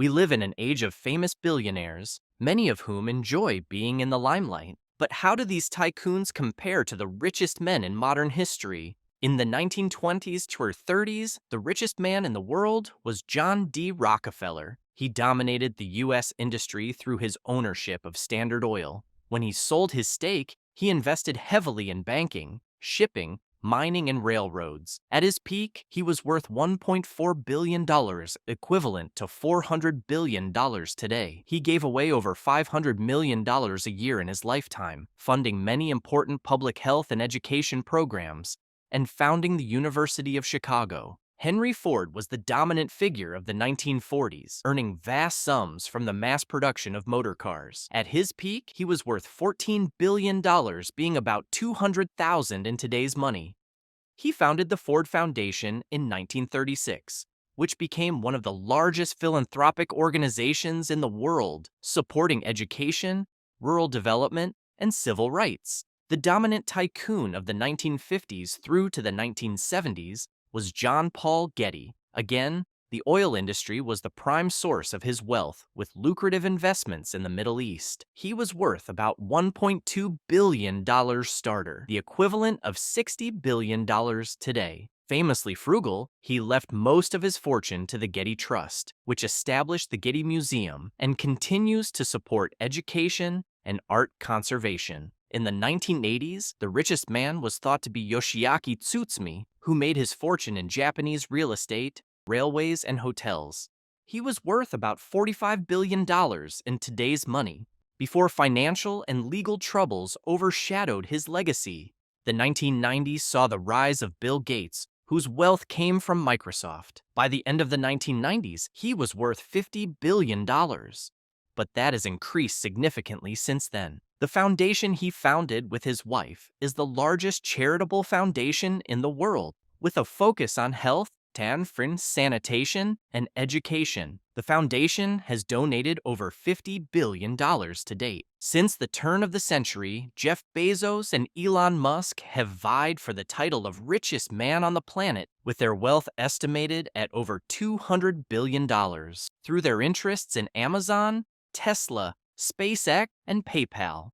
We live in an age of famous billionaires, many of whom enjoy being in the limelight. But how do these tycoons compare to the richest men in modern history? In the 1920s to 30s, the richest man in the world was John D. Rockefeller. He dominated the U.S. industry through his ownership of Standard Oil. When he sold his stake, he invested heavily in banking, shipping, mining, and railroads. At his peak, he was worth $1.4 billion, equivalent to $400 billion today. He gave away over $500 million a year in his lifetime, funding many important public health and education programs, and founding the University of Chicago. Henry Ford was the dominant figure of the 1940s, earning vast sums from the mass production of motor cars. At his peak, he was worth $14 billion, being about $200,000 in today's money. He founded the Ford Foundation in 1936, which became one of the largest philanthropic organizations in the world, supporting education, rural development, and civil rights. The dominant tycoon of the 1950s through to the 1970s was John Paul Getty. Again, the oil industry was the prime source of his wealth, with lucrative investments in the Middle East. He was worth about $1.2 billion starter, the equivalent of $60 billion today. Famously frugal, he left most of his fortune to the Getty Trust, which established the Getty Museum and continues to support education and art conservation. In the 1980s, the richest man was thought to be Yoshiaki Tsutsumi, who made his fortune in Japanese real estate, railways, and hotels. He was worth about $45 billion in today's money, before financial and legal troubles overshadowed his legacy. The 1990s saw the rise of Bill Gates, whose wealth came from Microsoft. By the end of the 1990s, he was worth $50 billion. But that has increased significantly since then. The foundation he founded with his wife is the largest charitable foundation in the world, with a focus on health, sanitation, and education. The foundation has donated over $50 billion to date. Since the turn of the century, Jeff Bezos and Elon Musk have vied for the title of richest man on the planet, with their wealth estimated at over $200 billion. Through their interests in Amazon, Tesla, SpaceX, and PayPal,